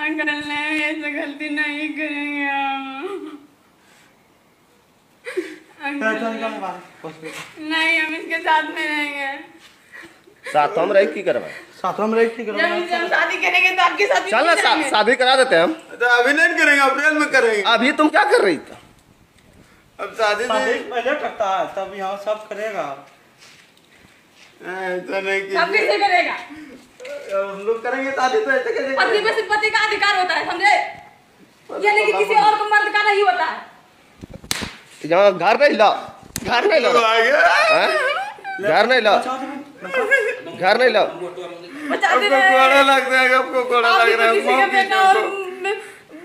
Uncle नहीं ऐसे गलती नहीं करेंगे नहीं, हम इसके साथ में रहेंगे। साथ हम रह की करवा, साथ में रह की करवा। जब शादी करेंगे तो आपके साथ चल ना शादी करा देते हैं हम। तो अभी नहीं करेंगे, अप्रैल में करेंगे। अभी तुम क्या कर रही थी? अब शादी पहले करता है तब यहाँ सब करेगा। ऐसा नहीं कि सब कैसे करेगा? हम लोग करेंगे शादी तो ऐसे कैसे पति पे सिर्फ पति का अधिकार होता है, समझे? ये नहीं कि किसी और को मर्द का नहीं होता है। यहाँ घर नहीं ला, घर नहीं ला, घर नहीं ला, घर नहीं ला। कोड़ा लग रहा है, आपको कोड़ा लग रहा है।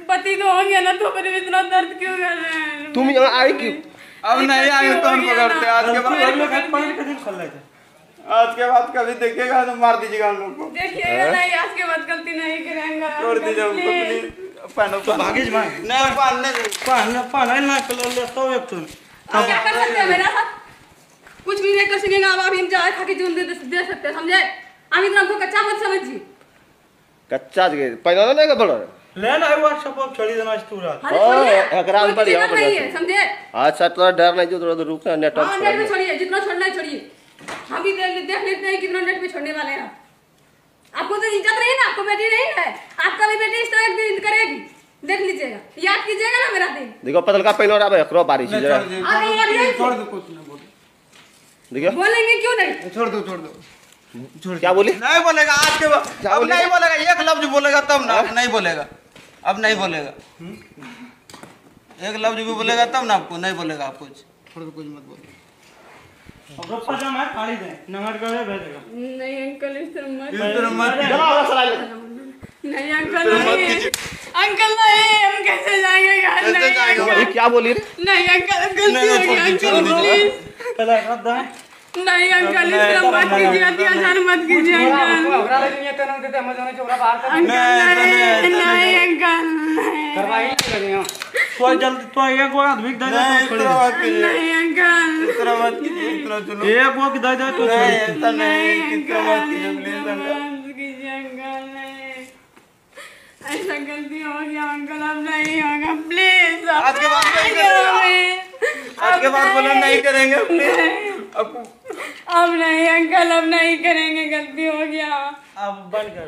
पति तो हो गया ना, तो फिर इतना दर्द क्यों कर रहे हैं? तुम यहाँ आई क्यों? अब नहीं आएंगे तो हम पकड़ते। आज के बाद कभी देखिएगा तो मार दीजिएगा हम लोग को। देखिएगा नहीं, आज के बाद गलती नहीं करेंगे। छोड़ दीजिए हमको प्लीज। पहनो तो भागे जाए नहीं पालने पाना ना चलो ले तो एक तुम अब क्या कर सकते हैं मेरा साथ? कुछ भी नहीं कर सकेंगे। अब आप इंतजार खा के जून दे सकते हैं, समझे? आप इतना हमको कच्चा मत समझिए। कच्चा जगह पैदा नहीं का बड़ा लेना है व्हाट्सएप पर छोड़ी देना स्टूरा। एकरा में बढ़िया बढ़िया समझे? अच्छा तो डर नहीं जो थोड़ा रुक ना नेटवर्क हां नेट पे छोड़िए, जितना छोड़ना है छोड़िए। हम भी देख लेते हैं कितना नेट पे छोड़ने वाले हैं। आपको तो इज्जत नहीं ना, आपको बेटी नहीं है। आपका भी बेटी इस तरह एक दिन करेगी, देख लीजिएगा, याद कीजिएगा ना मेरा दिन। देखो पतल का पहनो रहा है एकरो बारिश जरा छोड़ दो, कुछ नहीं बोलो। देखिए बोलेंगे क्यों नहीं? छोड़ दो छोड़ दो। क्या बोली? नहीं बोलेगा आज के बाद, अब नहीं बोलेगा। एक लफ्ज बोलेगा तब ना, अब नहीं बोलेगा, अब नहीं बोलेगा। एक लफ्ज भी बोलेगा तब ना, आपको नहीं बोलेगा। आप कुछ छोड़ दो, कुछ मत बोलो। अब रोपा जा मैं खाली दे नंगर करे भेजेगा। नहीं अंकल इस तरह मत, इस तरह मत नहीं अंकल नहीं, अंकल नहीं, हम कैसे जाएंगे घर? नहीं अभी क्या बोली? नहीं अंकल, गलती हो गई अंकल, प्लीज। पहले रख दे। नहीं अंकल इस तरह मत कीजिए, अत्याचार मत कीजिए अंकल। नहीं अंकल करवाई तो जल्दी तो एक बार आदमी दे दे तो छोड़ नहीं अंकल, इस तरह मत कीजिए, इस तरह चलो। एक बार दे दे तो नहीं ऐसा नहीं, इस तरह मत कीजिए प्लीज अंकल। मत कीजिए अंकल, नहीं ऐसा गलती हो गया अंकल, अब नहीं होगा प्लीज। आज के बाद नहीं करेंगे, आज के बाद बोलो नहीं करेंगे प्लीज। अब नहीं अंकल, अब नहीं करेंगे, गलती हो गया। अब बंद कर।